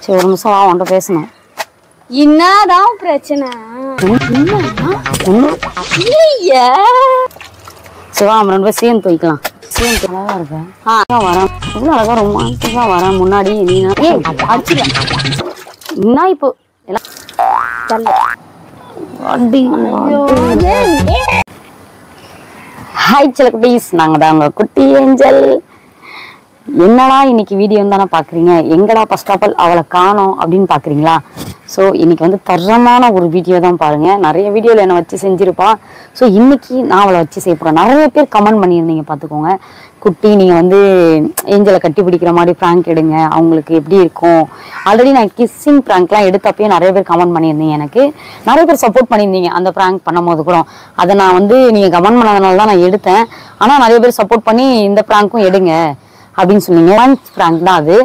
சரி ஒரு நிமிஷம் வா உன்கிட்ட பேசணும். என்னதான் பிரச்சனை? சிவா நம்ம 2 பேரும் சேர்ந்து போய்க்கலாம். சேர்ந்து அழகா இருக்கேன். வரேன் இவ்வளோ அழகா ரொமான்டிக்கா வரேன். முன்னாடி நீ அடிச்சுல என்ன இப்போ எல்லாம் ஹாய் சில குட்டீஸ், நாங்க தான் உங்க குட்டி ஏஞ்சல். என்னடா இன்னைக்கு வீடியோ தானே பாக்குறீங்க, எங்கடா ஃபர்ஸ்ட் ஆஃப் ஆல் அவளை காணோம் அப்படின்னு பாக்குறீங்களா? ஸோ இன்னைக்கு வந்து தரமான ஒரு வீடியோ தான் பாருங்க. நிறைய வீடியோவில் என்னை வச்சு செஞ்சிருப்பா. ஸோ இன்னைக்கு நான் அவளை வச்சு செய்யப்படுறேன். நிறைய பேர் கமெண்ட் பண்ணியிருந்தீங்க பார்த்துக்கோங்க. குட்டி நீங்கள் வந்து ஏஞ்சலை கட்டி பிடிக்கிற மாதிரி ப்ராங்க் எடுங்க, அவங்களுக்கு எப்படி இருக்கும். ஆல்ரெடி நான் கிஸ்ஸிங் ப்ராங்க்லாம் எடுத்தப்பயே நிறைய பேர் கமெண்ட் பண்ணியிருந்தீங்க. எனக்கு நிறைய பேர் சப்போர்ட் பண்ணியிருந்தீங்க அந்த ப்ராங்க் பண்ணும் போது கூட. அதை நான் வந்து நீங்கள் கமெண்ட் பண்ணதுனால தான் நான் எடுத்தேன். ஆனால் நிறைய பேர் சப்போர்ட் பண்ணி இந்த ப்ராங்க்கும் எடுங்க அப்படின்னு சொன்னீங்க. ப்ராங்க் தான் அது.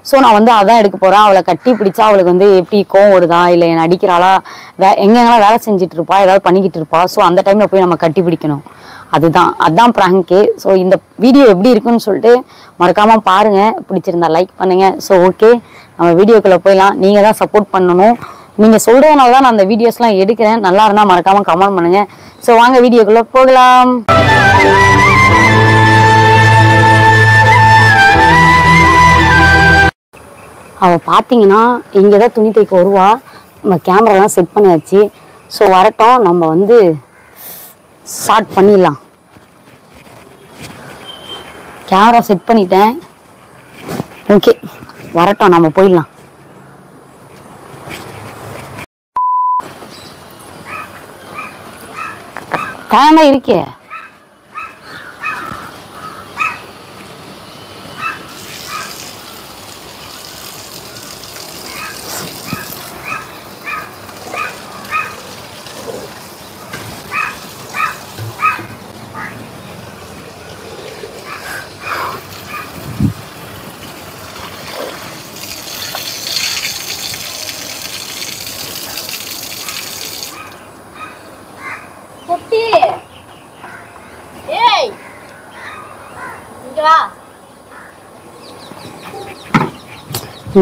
ஸோ நான் வந்து அதான் எடுக்க போகிறேன். அவளை கட்டி பிடிச்சா அவளுக்கு வந்து எப்படி கோவம் வருதா, இல்லை என்னை அடிக்கிறாளா, எங்கெங்கெல்லாம் வேலை செஞ்சுட்டு இருப்பா, ஏதாவது பண்ணிக்கிட்டு இருப்பா. ஸோ அந்த டைமில் போய் நம்ம கட்டி பிடிக்கணும். அதுதான் ப்ராங்கே. ஸோ இந்த வீடியோ எப்படி இருக்குன்னு சொல்லிட்டு மறக்காமல் பாருங்கள். பிடிச்சிருந்தா லைக் பண்ணுங்கள். ஸோ ஓகே, நம்ம வீடியோக்குள்ளே போயிடலாம். நீங்கள் தான் சப்போர்ட் பண்ணணும். நீங்கள் சொல்கிறதுனால தான் நான் அந்த வீடியோஸ்லாம் எடுக்கிறேன். நல்லா இருந்தால் மறக்காமல் கமெண்ட் பண்ணுங்கள். ஸோ வாங்க வீடியோக்குள்ளே போகலாம். அவள் பார்த்தீங்கன்னா இங்கே தான் துணி தைக்க வருவா. நம்ம கேமராலாம் செட் பண்ணியாச்சு. ஸோ வரட்டும், நம்ம வந்து ஸ்டார்ட் பண்ணிடலாம். கேமரா செட் பண்ணிட்டேன். ஓகே வரட்டும், நம்ம போயிடலாம். கேமரா இருக்கே.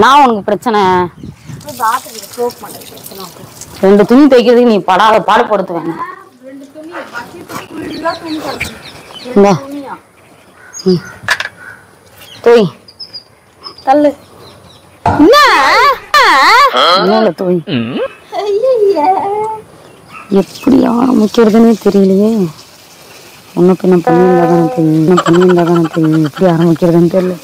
நான் உனக்கு பிரச்சனை 2 துணி தைக்கிறதுக்கு நீ படாத பாடுபடுத்துவேன். தோய் தள்ளு தோய். எப்படி ஆரம்பிக்கிறதுன்னு தெரியலையே. ஒன்னும் பின்ன பண்ணியிருந்தாதானே தெரியும். எப்படி ஆரம்பிக்கிறதுன்னு தெரியல.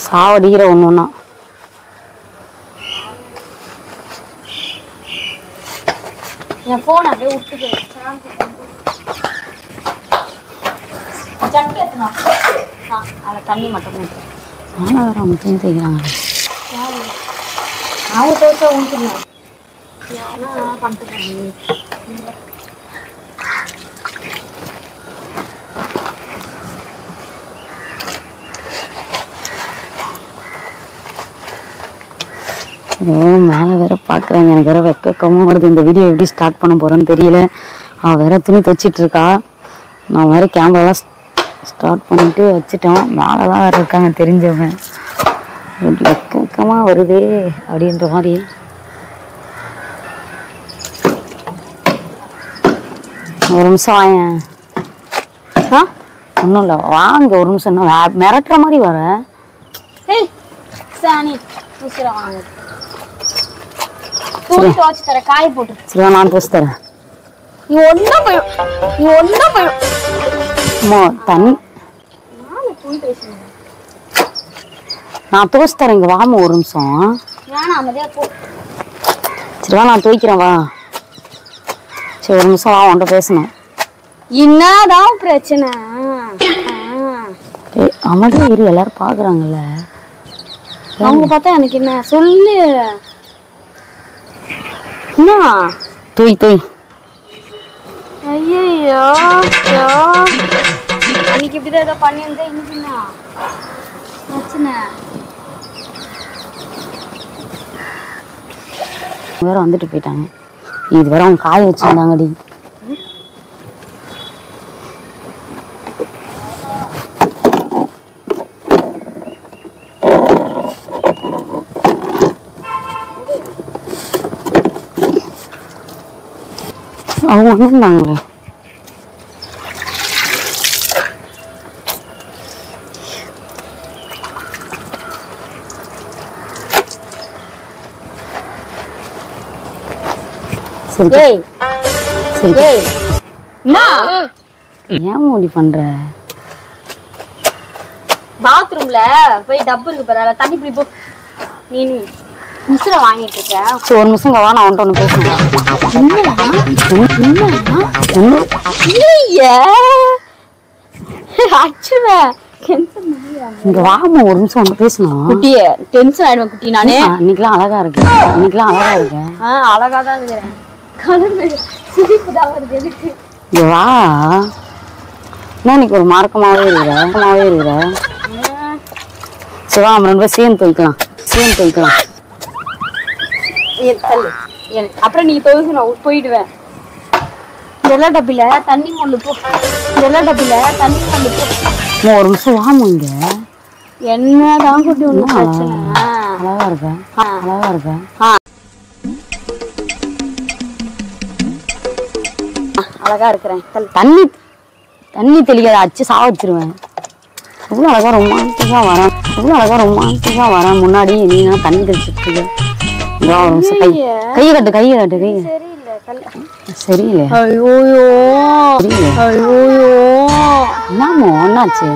சாவடிக்கிற ஒண்ணுன்னா என் போன் அப்படியே விட்டுட்டு தண்ணி மட்டும் மட்டும் தேய்க்கிறாங்க. அவங்க தோசை ஊற்றுங்க பண்ணிட்டு மேலே வேற பார்க்குறாங்க. எனக்கு வேற வெக்கமாக வருது. இந்த வீடியோ எப்படி ஸ்டார்ட் பண்ண போகிறேன்னு தெரியல. அவள் வேற துணி தைச்சிட்டு இருக்கா. நான் வேற கேமராலாம் ஸ்டார்ட் பண்ணிட்டு வச்சுட்டோம். மேலே தான் வேற இருக்காங்க தெரிஞ்சவங்க. வெக்கமாக வருதே அப்படின்ற மாதிரி. ஒரு நிமிஷம் வாயேன். ஒன்றும் இல்லை வாங்க ஒரு நிமிஷம். என்ன மிரட்டுற மாதிரி வர காய போட்டு சரி நான் துவச்சு தரேன். தண்ணி நான் துவச்சு தரேன். இங்க வாம ஒரு நிமிஷம். சரிவா நான் துவைக்கிறேன் வா. சரி ஒரு நிமிஷம் வா உன்கிட்ட பேசணும். என்னதான் பிரச்சனை? அமைதியா இரு, எல்லாரும் பாக்குறாங்கல்ல. அவங்க பார்த்தா எனக்கு என்ன சொல்லு. தூய் தூய். ஐயோ இதை ஏதோ பண்ணியிருந்தேன் இன்னைக்குன்னா பிரச்சனை வேற வந்துட்டு போயிட்டாங்க. இது வேற அவங்க காய வச்சிருந்தாங்கடி. அவங்க வந்திருந்தாங்களே. சரி ஏய் சரி ஏய் என்ன ஏன் மூடி பண்ற? பாத்ரூம்ல போய் டப்பு இருக்கு பாரு தண்ணி பிடி போ. நீ மிஸ்ர வாங்கிட்டு இருக்க. சரி ஒரு நிமிஷம் வா, நான் வந்துட்டு ஒன்று பேசுறேன். இங்க வாமா ஒரு நிமிஷம் வந்து பேசணும். குட்டியே டென்ஷன் ஆயிடுவேன் குட்டி நானே. இன்னைக்கெல்லாம் அழகா இருக்கேன், இன்னைக்கெல்லாம் அழகா இருக்கேன். அழகா தான் இருக்கிறேன். கலர் சிரிப்பு தான் வருது எனக்கு. இங்க வா. என்ன இன்னைக்கு ஒரு மார்க்கமாவே இருக்கிற. சரி வா, நம்ம ரெண்டு பேரும் சேர்ந்து துவைக்கலாம். அப்புறம் நீ துவைக்கணும், போயிடுவேன். ஜெல்லா டப்பில தண்ணி மொண்டு போ. ஒரு நிமிஷம் வாமா. இங்க என்னதான் குட்டி ஒண்ணு பிரச்சனை. அழகா இருக்கேன். அழகா இருக்கிறேன். தண்ணி தெளிக்காத, அச்சு சாவ வச்சிருவேன். எவ்வளவு அழகா ரொமான்டிக்கா வரேன். முன்னாடி நீ தண்ணி தெளிச்சுட்டு இருக்க. ஒரு நிமிஷம் கையை கட்டு. சரியில்லை. என்னமோ என்னாச்சு?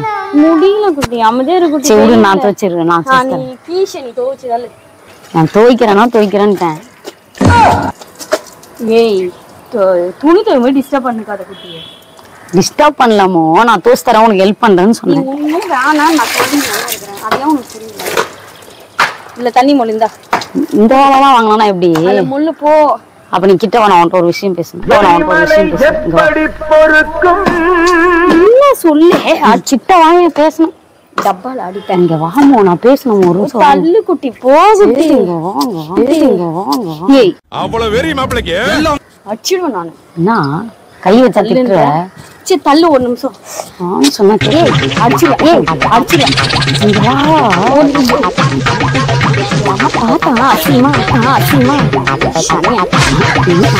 முடியல குட்டி, அமைதியா இருக்கு குட்டி. சரி நான் துவைச்சிடுறேன். நான் துவைக்கிறேன்ட்டேன். ஏய் துணி துவை டிஸ்டர்ப் பண்ணிக்காத குட்டி. டிஸ்டர்ப் பண்ணலாமோ? நான் தோசை தரேன், உனக்கு ஹெல்ப் பண்றேன்னு சொன்னேன். வேணாம், நான் குழந்தை நல்லா இருக்கிறேன். அதையும் உனக்கு தெரியல. இல்ல தண்ணி மொழிந்தா இந்த வேலைலாம் வாங்கலாம் எப்படி? முள்ளு போ. அப்ப நீ கிட்ட வா, நான் உன்கிட்ட ஒரு விஷயம் பேசணும். என்ன சொல்லு? கிட்ட வாங்க பேசணும். டப்பால அடிப்பேன். இங்க வாமோ, நான் பேசணும். ஒரு நிமிஷம் தள்ளு குட்டி போகுது. ஏய் அவ்வளவு வெறி மாப்பிளைக்கு அடிச்சிடுவேன் நானு. என்ன கை வச்சா திட்டுற? சரி தள்ளு ஒரு நிமிஷம். சொன்னா அடிச்சிடுவேன்.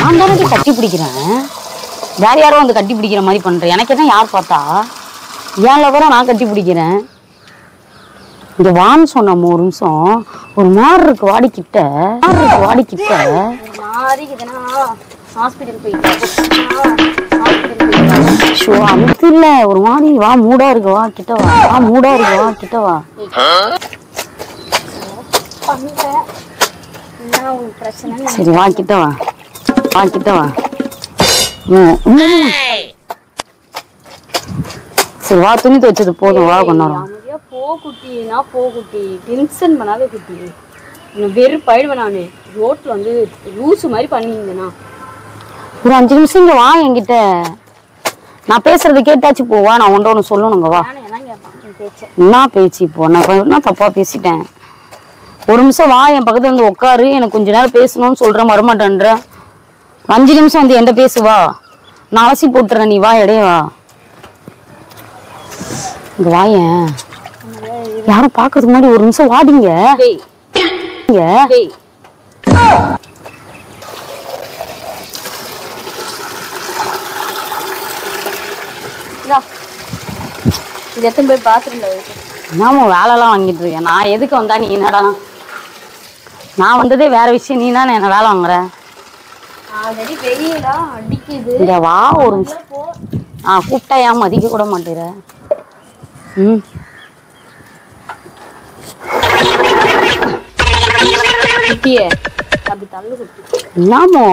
நான் தானே கட்டி பிடிக்கிறேன். வேற யாரோ வந்து கட்டி பிடிக்கிற மாதிரி பண்றேன். எனக்கு என்ன யார் பார்த்தா? ஏன் லவரை நான் கட்டி பிடிக்கிறேன். இங்க வான்னு சொன்னோம். ஒரு நிமிஷம். ஒரு மாதிரி இருக்கு வாடிக்கிட்ட. அது இல்ல, ஒரு மாதிரி வா, மூடா இருக்கு, வா கிட்ட வா. சரி வா கிட்ட வா. சரி வா, துணி துவைச்சது போதும், வா கொஞ்ச நேரம். போ குட்டி, டென்ஷன் பண்ணாத குட்டி. வெறுப்பாயிடுவேன் நானு. ரோட்ல வந்து லூசு மாதிரி பண்ணுவீங்கண்ணா. ஒரு 5 நிமிஷம் இங்க வா என்கிட்ட. நான் பேசுறது கேட்டாச்சு போவா. நான் ஒன்று சொல்லணுங்க வா. என்ன பேச்சு இப்போ? நான் என்ன தப்பா பேசிட்டேன்? ஒரு நிமிஷம் வா, என் பக்கத்துல வந்து உட்காரு. எனக்கு கொஞ்ச நேரம் பேசணும்னு சொல்றேன், வரமாட்டேன்ற. 5 நிமிஷம் வந்து என்கிட்ட பேசுவா. நான் அலசி போட்டுறேன், நீ வா, இடையே வா. இங்க வாயேன். யாரும் பாக்கிறதுக்கு முன்னாடி ஒரு நிமிஷம் வாடிங்க. நாம வேலைலாம் வாங்கிட்டு இருக்கேன். நான் எதுக்கு வந்தா நீ என்னடா? நான் வந்ததே வேற விஷயம். நீ தானே என்ன வேலை வாங்குற? இங்க வா ஒரு நிமிஷம். கூப்பிட்டா ஏன் மதிக்க கூட மாட்டேற? என்னமோ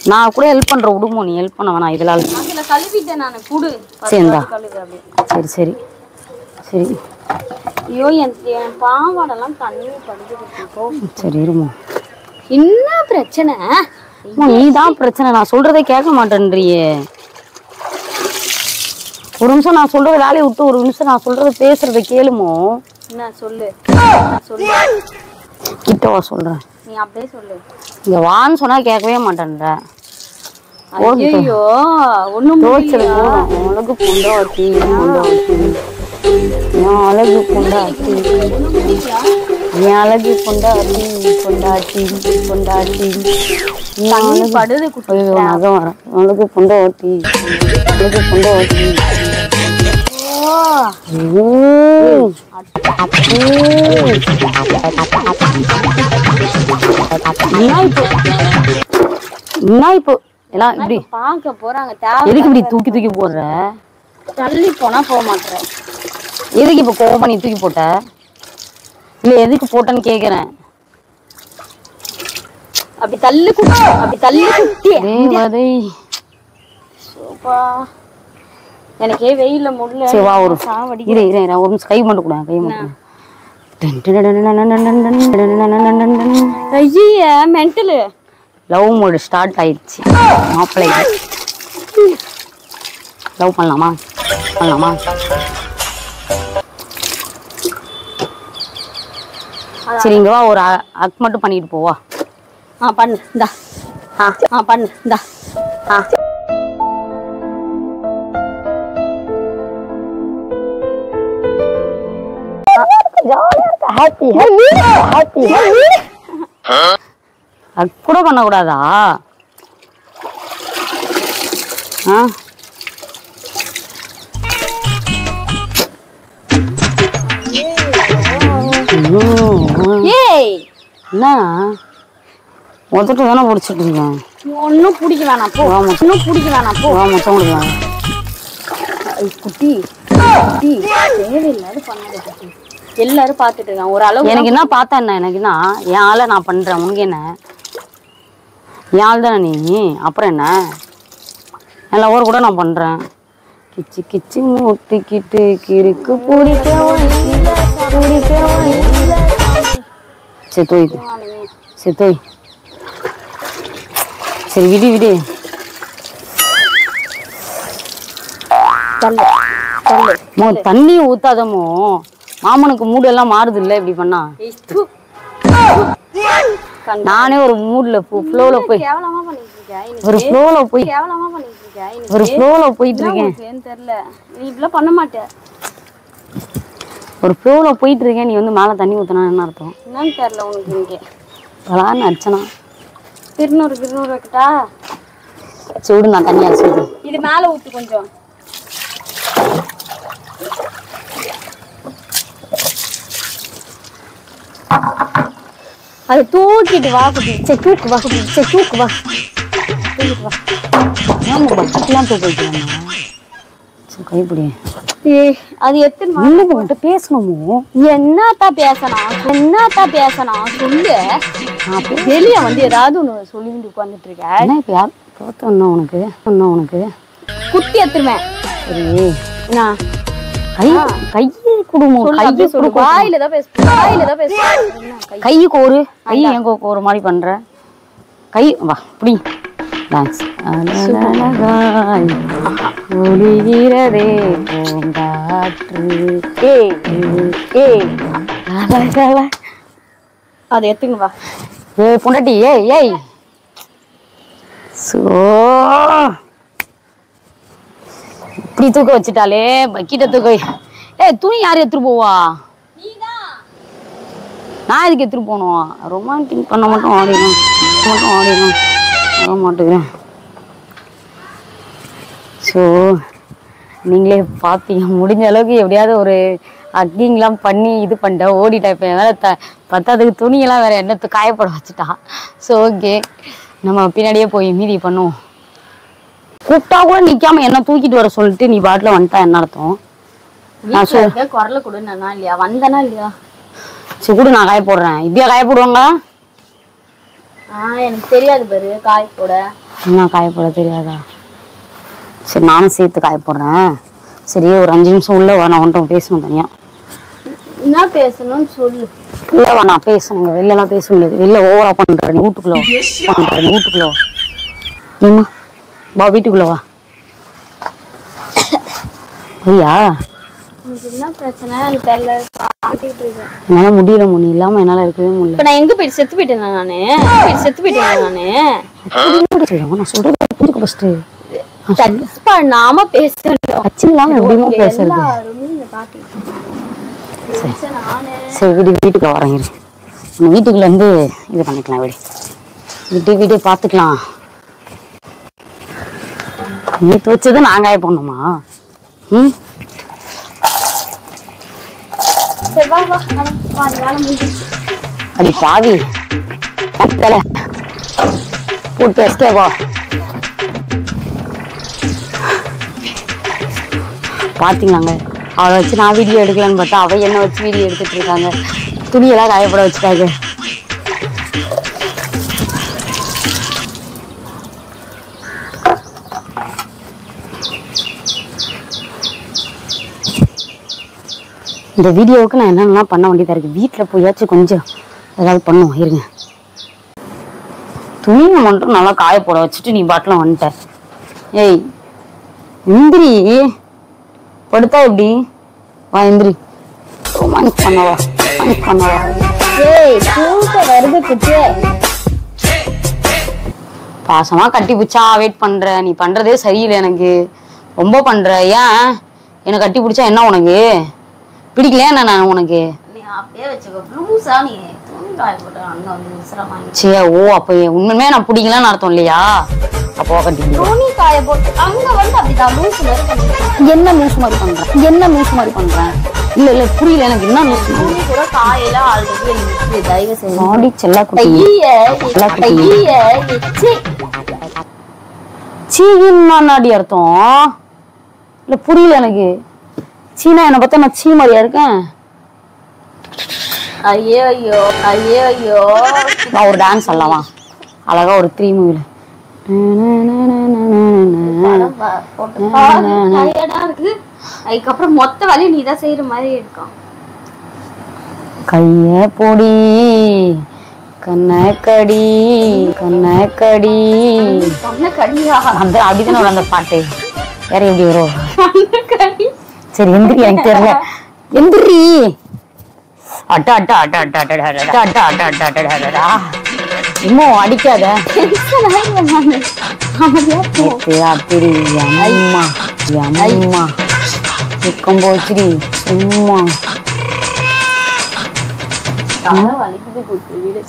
நான் கூட ஹெல்ப் பண்ற. விடுமோ, நீ ஹெல்ப் பண்ண வேணாம். இதெல்லாம் சரிந்தா. சரி ஐயோ என் பாவாடெல்லாம் தண்ணி படுது. சரி இருமோ. என்ன பிரச்சனை? நீ தான் பிரச்சனை. நான் சொல்றதே கேட்க மாட்டேன்றியே. ஒரு நிமிஷம் நான் சொல்ற வேலையை விட்டு ஒரு நிமிஷம் நான் சொல்றத பேசுறத கேளுமோ. என்ன சொல்லு சொல்லு. கிட்டவா சொல்றேன். நீ அப்படியே சொல்லு. இங்க வான்னு சொன்னா கேட்கவே மாட்டேன்ற. ஐயோ ஒண்ணும் உனக்கு பொண்டாட்டி என் அழகு பொண்டாட்டி என் அழகு பொண்டாட்டி பொண்டாட்டி பொண்டாட்டி படுது நகம் வர உனக்கு பொண்டாட்டி உனக்கு பொண்டாட்டி. என்ன இப்போ எல்லாம் இப்படி பாக்க போறாங்க. எதுக்கு இப்படி தூக்கி தூக்கி போடுற? தள்ளி போனா போக மாட்டேன். எதுக்கு இப்ப கோவம் பண்ணி தூக்கி போட்ட? இல்ல எதுக்கு போட்டேன்னு கேக்குறேன். அப்படி தள்ளி குட்டி அப்படி தள்ளி குட்டி தேவதை. எனக்கே வெயில முடியல. சரி வா ஒரு இரு இரு ஒரு நிமிஷம் கை மட்டும் கூட கை மட்டும். ஐயா மென்டலு. லவ் மோடு ஸ்டார்ட் ஆயிடுச்சு. மாப்பிள்ளைக்கு லவ் பண்ணலாமா பண்ணலாமா? சரி இங்க வா ஒரு அக் மட்டும் பண்ணிட்டு போவா. பண்ணு இந்தா. பண்ணு இந்தா. அது கூட பண்ணக்கூடாதா? என்ன மொத்தட்டு தானே பிடிச்சிட்டு இருக்கேன். ஒன்னும் பிடிக்க வேணாம் போ. ஒன்னும் பிடிக்க வேணாம் போ. மொத்தம் கொடுக்கலாம் குட்டி குட்டி தேவையில்லாத பண்ணாத குட்டி. எல்லாரும் பாத்துட்டு இருக்காங்க. ஒரு அளவு எனக்கு என்ன பார்த்தா என்ன? எனக்கு என்ன என் ஆளை நான் பண்றேன். உனக்கு என்ன? என் ஆள் தானே நீ. அப்புறம் என்ன? என் லவர் கூட நான் பண்றேன். கிச்சு கிச்சு மூட்டிக்கிட்டு கிறுக்கு பிடிக்க செத்தோய் செத்தோய். சரி விடு விடு. தண்ணி ஊத்தாதமோ. மாமனுக்கு மூடு எல்லாம் மாறுது இல்ல இப்படி பண்ணா. நானே ஒரு மூட்ல ஃப்ளோல போய் ஒரு ஃப்ளோல போய் ஒரு ஃப்ளோல போயிட்டு இருக்கேன். தெரியல நீ இப்படிலாம் பண்ண மாட்டே. ஒரு ஃப்ளோல போயிட்டு இருக்கேன். நீ வந்து மேல தண்ணி ஊத்தினா என்ன அர்த்தம்? என்னன்னு தெரியல உனக்கு. இங்கே பலான்னு அடிச்சனா திருநூறு வைக்கட்டா? சூடு நான் தண்ணி அடிச்சு இது மேல ஊத்து கொஞ்சம். அது தூக்கிட்டு வா குட்டி. தூக்கு வா குட்டி. தூக்கு வா தூக்கிட்டு வா. பக்கெல்லாம் தூக்கிட்டு கைப்பிடி. அது எத்தனை பேசணுமோ? என்னத்தா பேசணும் சொல்லு. வெளிய வந்து ஏதாவது ஒண்ணு சொல்லிட்டு உட்காந்துட்டு இருக்க. உனக்கு குட்டி எடுத்துருவேன். சரி நான் கையை குடுமோ? வாயிலதான் பேச. கையுக்கு ஒரு கை எங்க ஒரு மாதிரி பண்ற கை வா இப்படி டான்ஸ். ஒளிகிறதே பூங்காற்று. அதை எடுத்துங்க வா. பொண்டாட்டி ஏய் சோ இப்படி தூக்க வச்சுட்டாலே பக்கெட்ட தூக்க. துணி யாரு எடுத்துட்டு போவா? நான் இதுக்கு எடுத்துட்டு போனோம். ரொமான்டிக் பண்ண மட்டும் ஆடிடும் வர மாட்டேங்கிறேன். ஸோ நீங்களே பார்த்தீங்க. முடிஞ்ச அளவுக்கு எப்படியாவது ஒரு அக்கிங்லாம் பண்ணி இது பண்ணிட்டேன். ஓடிட்டேன். இப்போ வேற பத்தாதுக்கு துணியெல்லாம் வேற எண்ணத்து காயப்பட வச்சுட்டா. ஸோ ஓகே நம்ம பின்னாடியே போய் மீதி பண்ணுவோம். கூப்பிட்டா கூட நிக்காம என்ன தூக்கிட்டு வர சொல்லிட்டு நீ பாட்டில் வந்துட்டா என்ன அர்த்தம்? குரல கொடு. நான் இல்லையா வந்தனா இல்லையா? சரி கூட நான் காய போடுறேன். இப்படியா காய போடுவாங்க? எனக்கு தெரியாது பாரு காய போட. என்ன காய போட தெரியாதா? சரி நானும் சேர்த்து காய போடுறேன். சரி ஒரு 5 நிமிஷம் உள்ள வா. நான் உன்கிட்ட பேசணும் தனியா. என்ன பேசணும்னு சொல்லு. இல்லை வா நான் பேசணுங்க. வெளிலலாம் பேச முடியாது. வெளில ஓவரா பண்றேன். நீ வீட்டுக்குள்ள ஏமா வா வீட்டுக்குள்ள வா. ஐயா என்ன பிரச்சனை எனக்கு தெரியல. பாத்துக்கிட்டு இருக்கேன். என்னால முடியல முனி இல்லாம என்னால இருக்கவே முடியல. இப்ப நான் எங்க போயிட்டு செத்து போயிட்டேன் நானு. செத்து போயிட்டேன் நானு. நான் சொல்றது புரிஞ்சுக்க ஃபர்ஸ்ட். டச் பண்ணாம பேசுறேன். டச் இல்லாம எப்படிமா பேசுறது? சரி வீட்டுக்குள்ள வரேன். வீட்டுக்குள்ள இருந்து இது பண்ணிக்கலாம். வீட்டு பாத்துக்கலாம். நேற்று வச்சது நாங்காய போடணுமா? அடி பாவி போட்டு எஸ்கேவா பாத்தீங்களாங்க. அவளை வச்சு நான் வீடியோ எடுக்கலான்னு பார்த்தா அவ என்ன வச்சு வீடியோ எடுத்துட்டு இருக்காங்க. துணியெல்லாம் காயப்பட வச்சுட்டாங்க. இந்த வீடியோவுக்கு நான் என்னென்னலாம் பண்ண வேண்டியதா இருக்கு. வீட்டில் போயாச்சும் கொஞ்சம் ஏதாவது பண்ணுவோம். இருங்க. துணியை மட்டும் நல்லா காய போட வச்சுட்டு நீ பாட்டில் வந்துட்ட. ஏய் எந்திரி. படுத்தா எப்படி? வா எந்திரி. ரொமான்ஸ் பண்ணவா? வருது குட்டி. பாசமா கட்டி பிடிச்சா வெயிட் பண்ற. நீ பண்றதே சரியில்லை. எனக்கு ரொம்ப பண்ற. ஏன் என்னை கட்டி பிடிச்சா என்ன உனக்கு பிடிக்கலையா? என்ன நான் உனக்கு சே ஓ அப்ப உண்மையுமே நான் பிடிக்கலன்னு அர்த்தம் இல்லையா? அப்போ கட்டி என்ன லூஸ் மாதிரி பண்றேன்? என்ன லூஸ் மாதிரி பண்றேன்? இல்ல புரியல எனக்கு. என்ன லூஸ் மாதிரி செல்லா சீனாடி அர்த்தம் இல்ல புரியல எனக்கு. சீனா என்ன பார்த்தா நான் சீ மாதிரியா இருக்கேன்? ஐயோ நான் ஒரு டான்ஸ் சொல்லலாம் அழகா ஒரு 3 மூவில. அதுக்கப்புறம் மொத்த வேலையும் நீதான் செய்யற மாதிரி இருக்கும். கைய பொடி கண்ணக்கடி அந்த அப்படிதானே அந்த பாட்டு. வேற எப்படி வரும்? சரி எந்திரி. எனக்கு தெரியல. எந்திரி. இன்னும் அடிக்காத. போச்சுடி சும்மா.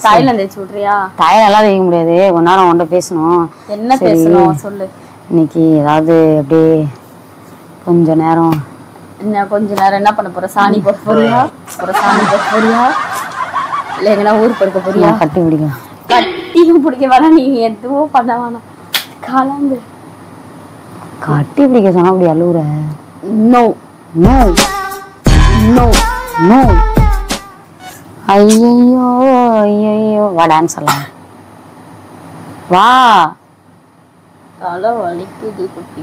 தாயெல்லாம் தேய்ச்சி விட்றியா? தாயெல்லாம் தேய்க்க முடியாது. கொஞ்ச நேரம் உன்கிட்ட பேசணும். என்ன பேசணும் சொல்லு. இன்னைக்கு ஏதாவது அப்படியே கொஞ்ச நேரம் என்ன பண்ண போற? சாணி போட போறியா? இல்ல எங்கன்னா ஊர் படுக்க போறியா? கட்டி பிடிக்கலாம். கட்டியும் பிடிக்க வேணாம். நீ எதுவும் பண்ண வேணாம். காலாந்து கட்டி பிடிக்க சொன்னா அப்படி அழுவுற? No no no no. ஐயோ வா டான்ஸ் எல்லாம் வா. தலை வலிக்குது குட்டி.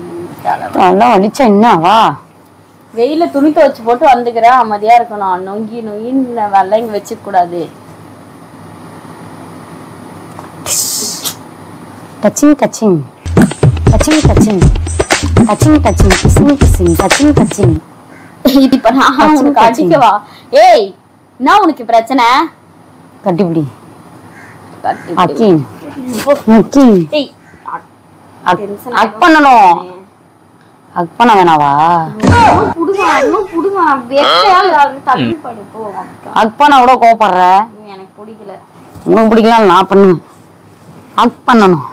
தலை வலிச்சா என்ன? வா. வெயில துணி துவைச்சு போட்டு வந்துக்கிறேன். அமைதியா இருக்கணும். நொங்கின்னு வெள்ளை இங்க வச்சுக்க கூடாது. டச்சிங் இப்ப நான் உனக்கு அடிக்கவா? ஏய் என்ன உனக்கு பிரச்சனை? கட்டிப்பிடி. அக் பண்ணணும். அக் பண்ண வேணாவா? அக் பண்ண கூட கோவப்படுற. எனக்கு பிடிக்கல. உனக்கு பிடிக்கல நான் பண்ணுவேன். அக் பண்ணணும்.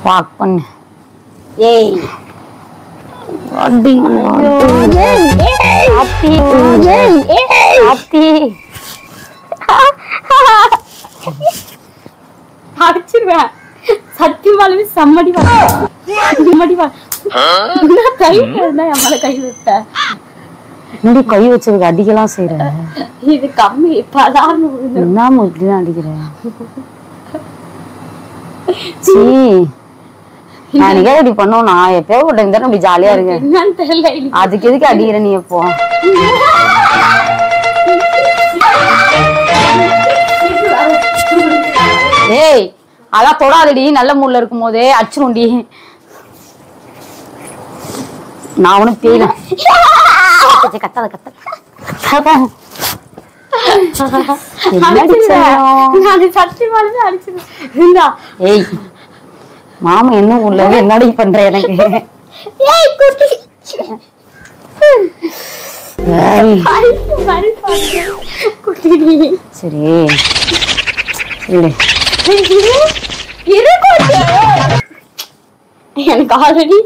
வாக் பண்ணு. ஏய் அடி அடிச்சிருவேன். சத்தியமாலுமே சம்மடி கை வைப்ப. என்னடி கை வச்சிருக்க? அடிக்கலாம் செய்யற. இது கம்மி. என்ன இப்படிதான் அடிக்கிற? நான் இப்படி பண்ணுவோம். நான் எப்பயோ போட்டேன் அப்படி ஜாலியா இருக்கேன். அதுக்கு எதுக்கு அடிக்கிற நீ? எப்போ ஏய் அதான் தொடாதடி, நல்ல மூட்ல இருக்கும் போதே அச்சுருண்டி. நான் ஒன்னும் பேய்ல கத்தாத கத்தாத. ஏய் மாமா என்ன உள்ள என்னடி பண்ற எனக்கு? சரி எனக்கு ஆல்ரெடி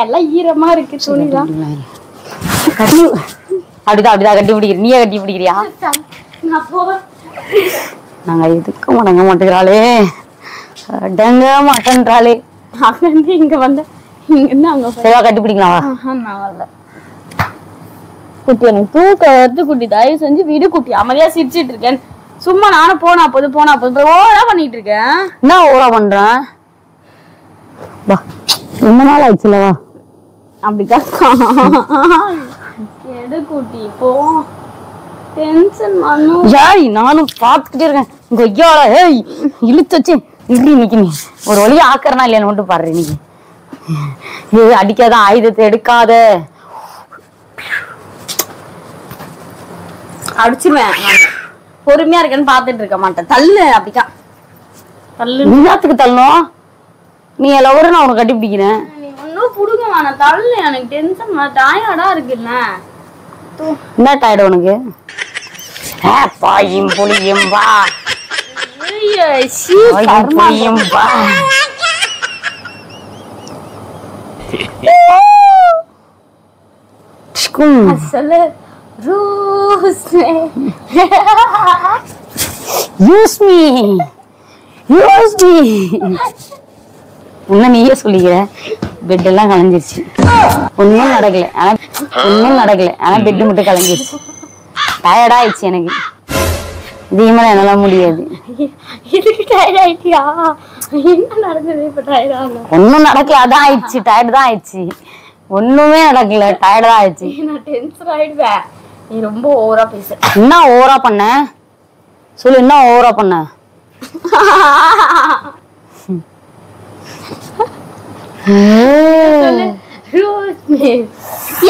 எல்லாம் ஈரமா இருக்கு துணிதான். அப்படிதான் கட்டி பிடிக்கிற. நீயே கட்டி பிடிக்கிறியா? நாங்க எதுக்கு முடங்க மாட்டேங்கிறாளே, அடங்க மாட்டேன்றாளே. அங்கிருந்து இங்க வந்த இங்க இருந்து அங்க சரிவா கட்டி பிடிக்கலாமா? நான் வரல குட்டி, எனக்கு தூக்க வருது குட்டி. தயவு செஞ்சு வீடு குட்டி, அமைதியா சிரிச்சிட்டு இருக்கேன். சும்மா நானும் போனா போது ஓவரா பண்ணிட்டு இருக்கேன். என்ன ஓவரா பண்றேன்? வா ரொம்ப நாள் ஆயிடுச்சுலவா. அப்படிதான் எடு குட்டி போ. டென்ஷன் பண்ணும். யாய் நானும் பாத்துக்கிட்டே இருக்கேன். இங்க ஐயால ஏய் இழுத்து வச்சு இப்படி இன்னைக்கு நீ ஒரு வழியா ஆக்கறனா இல்லையான்னு மட்டும் பாரு. இன்னைக்கு இது அடிக்காத, ஆயுதத்தை எடுக்காத. அடிச்சிருவேன். பொறுமையா இருக்கேன்னு பாத்துட்டு இருக்க மாட்டேன். தள்ளு அப்படிதான் தள்ளு. எல்லாத்துக்கு தள்ளணும். நீ லவரு, நான் உனக்கு கட்டி பிடிக்கிறேன். நீ ஒன்னும் புடுங்க வேணாம், தள்ளு. எனக்கு டென்ஷன் டயர்டா இருக்குல்ல. என்ன டயர்டு உனக்கு? பாயும் புளியும் வா, புளியும் வா. சொல்லு யூஸ் மீ உன்ன நீயே சொல்லிக்கிற. பெட் எல்லாம் கலைஞ்சிருச்சு. ஒன்னும் நடக்கல. ஆனா பெட் மட்டும் கலைஞ்சிருச்சு. டயர்டா ஆயிடுச்சு எனக்கு. இதே மாதிரி என்னால முடியாது. இதுக்கு டயர்ட் ஆயிட்டியா? என்ன நடந்தது இப்ப? டயர்ட் ஆகல. ஒன்னும் நடக்கல, அதான் ஆயிடுச்சு. டயர்ட் தான் ஆயிடுச்சு. ஒண்ணுமே நடக்கல, டயர்ட் தான் ஆயிடுச்சு. நான் டென்ஷன் ஆயிடுவேன். நீ ரொம்ப ஓவரா பேச. என்ன ஓவரா பண்ண சொல்லு? என்ன ஓவரா பண்ண?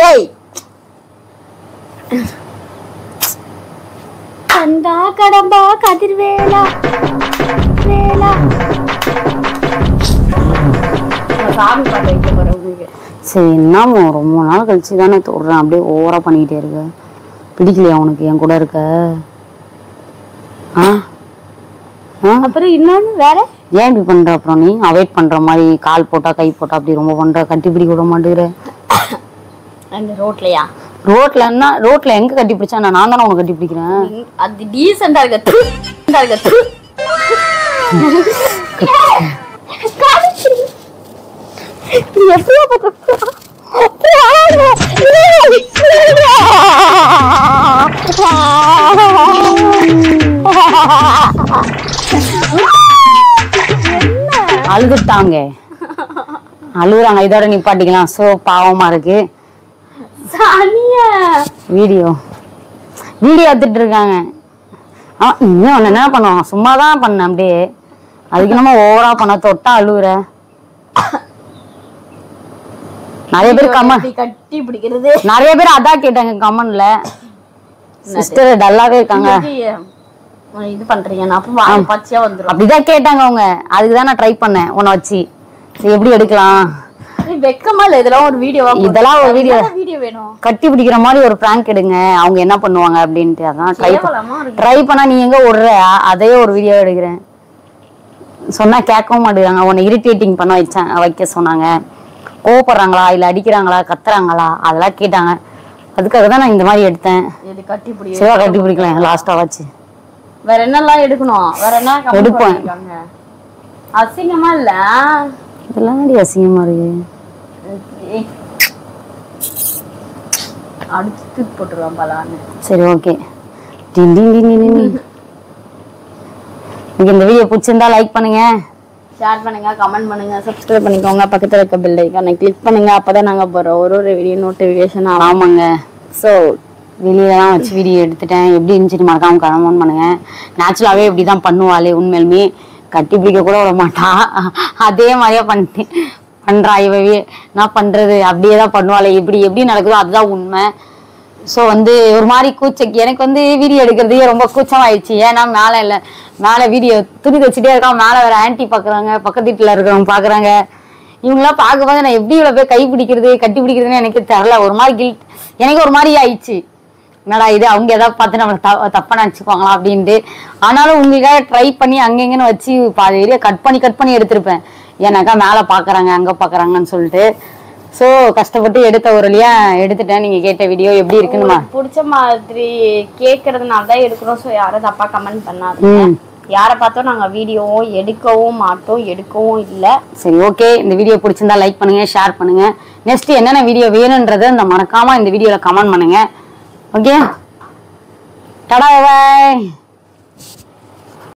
ஏய் கண்டா கடம்பா கதிர்வேலா வேலா. சாமி பாட்டு வைக்க போறேன் உங்களுக்கு. சரி என்னமோ ரொம்ப நாள் கழிச்சு தானே தொடுறேன். அப்படியே ஓவரா பண்ணிக்கிட்டே இருக்க. பிடிக்கலையா உனக்கு என் கூட இருக்க? அப்புறம் இன்னொன்னு வேற ஏன் இப்படி பண்ற? அப்புறம் நீ அவாய்ட் பண்ற மாதிரி கால் போட்டா கை போட்டா அப்படி ரொம்ப பண்ற. கட்டி பிடிக்க விட மாட்டேங்கிற. அந்த ரோட்லயா? ரோட்ல எங்க கட்டி பிடிச்சா? நான் தானே உனக்கு கட்டி பிடிக்கிறேன். அது டீசெண்டா இருக்கு. அழுதுட்டாங்க, அழுகுறாங்க. இதோட நிப்பாட்டிக்கலாம். சோ பாவமா இருக்கு. வீடியோ எடுத்துட்டு இருக்காங்க. இன்னும் என்ன பண்ணுவாங்க? சும்மாதான் பண்ண. அப்படியே அதுக்கு நம்ம ஓவரா பண்ண. தொட்டா அழுகுற. நிறைய பேர் கட்டி பிடிக்கிறது. நிறைய பேர் அதான் கேட்டாங்க கமெண்ட்ல. சிஸ்டர் டல்லாவே இருக்காங்க, இது பண்றீங்க. நான் பச்சையா வந்துரும் அப்படிதான் கேட்டாங்க அவங்க. அதுக்குதான் நான் ட்ரை பண்ணேன் உன்னை வச்சு. எப்படி எடுக்கலாம்? வெக்கமா இல்ல? இதெல்லாம் ஒரு வீடியோ வேணும். கட்டி பிடிக்கிற மாதிரி ஒரு பிராங்க் எடுங்க, அவங்க என்ன பண்ணுவாங்க அப்படின்ட்டு. அதான் ட்ரை பண்ணா நீ எங்க விடுற? அதே ஒரு வீடியோ எடுக்கிறேன் சொன்னா கேட்கவும் மாட்டேங்கிறாங்க. உன்னை இரிட்டேட்டிங் பண்ண வைக்க சொன்னாங்க. கோவப்படுறாங்களா இல்ல அடிக்கிறாங்களா கத்துறாங்களா அதெல்லாம் கேட்டாங்க. அதுக்காக தான் நான் இந்த மாதிரி எடுத்தேன். சிவா கட்டி பிடிக்கலாம் லாஸ்டா வச்சு. வேற என்னெல்லாம் எடுக்கணும்? வேற என்ன எடுப்பேன்? அசிங்கமா இல்ல? இதெல்லாம் அசிங்கமா இருக்கு. அடுத்து போட்டுருவான் பலான்னு. சரி ஓகே. இந்த வீடியோ பிடிச்சிருந்தா லைக் பண்ணுங்க, ஷேர் பண்ணுங்க, கமெண்ட் பண்ணுங்க, சப்ஸ்கிரைப் பண்ணிக்கோங்க. பக்கத்துல இருக்க பெல் ஐகானை கிளிக் பண்ணுங்க. அப்பதான் நாங்க போற ஒரு வீடியோ நோட்டிபிகேஷன். ஆமாங்க. ஸோ வெளியெல்லாம் வச்சு வீடியோ எடுத்துட்டேன். எப்படி இருந்துச்சு மறக்காம கமெண்ட் பண்ணுங்க. நேச்சுரலாவே இப்படிதான் பண்ணுவாளே உண்மையிலுமே. கட்டி பிடிக்க கூட விட மாட்டா. அதே மாதிரியா பண்றா இவவே. நான் பண்றது அப்படியே தான் பண்ணுவாள். எப்படி நடக்குதோ அதுதான் உண்மை. ஸோ வந்து ஒரு மாதிரி கூச்சக்கு எனக்கு வந்து வீடியோ எடுக்கிறதுக்கே ரொம்ப கூச்சம் ஆயிடுச்சு. ஏன்னா மேலே வீடியோ துணி வச்சுட்டே இருக்கான். மேலே வேற ஆன்டி பார்க்குறாங்க, பக்கத்து வீட்டில் இருக்கிறவங்க பார்க்குறாங்க. இவங்களாம் பார்க்கும்போது நான் எப்படி இவ்வளோ போய் கை பிடிக்கிறது கட்டி பிடிக்கிறதுன்னு எனக்கு தெரில. ஒரு மாதிரி கில்ட் எனக்கு ஒரு மாதிரி ஆயிடுச்சு. என்னடா இது அவங்க எதாவது பார்த்து நம்மளை தப்பாக நினச்சிக்குவாங்களா அப்படின்ட்டு. ஆனாலும் உங்களுக்காக ட்ரை பண்ணி அங்கெங்கன்னு வச்சு பாதி ஏரியா கட் பண்ணி எடுத்திருப்பேன். ஏன்னாக்கா மேலே பார்க்குறாங்க அங்கே பார்க்குறாங்கன்னு சொல்லிட்டு. ஸோ கஷ்டப்பட்டு எடுத்த ஒரு வழியா எடுத்துட்டேன். நீங்கள் கேட்ட வீடியோ எப்படி இருக்குன்னு பிடிச்ச மாதிரி கேட்கறதுனால தான் எடுக்கிறோம். ஸோ யாரும் தப்பா கமெண்ட் பண்ணாது. யாரை பார்த்தோம் நாங்கள் வீடியோவும் எடுக்கவும் மாட்டோம், எடுக்கவும் இல்லை. சரி, ஓகே. இந்த வீடியோ பிடிச்சிருந்தா லைக் பண்ணுங்க, ஷேர் பண்ணுங்க. நெக்ஸ்ட் என்னென்ன வீடியோ வேணுன்றதை இந்த மறக்காம இந்த வீடியோவில் கமெண்ட் பண்ணுங்க. ஓகே, டடா பாய்.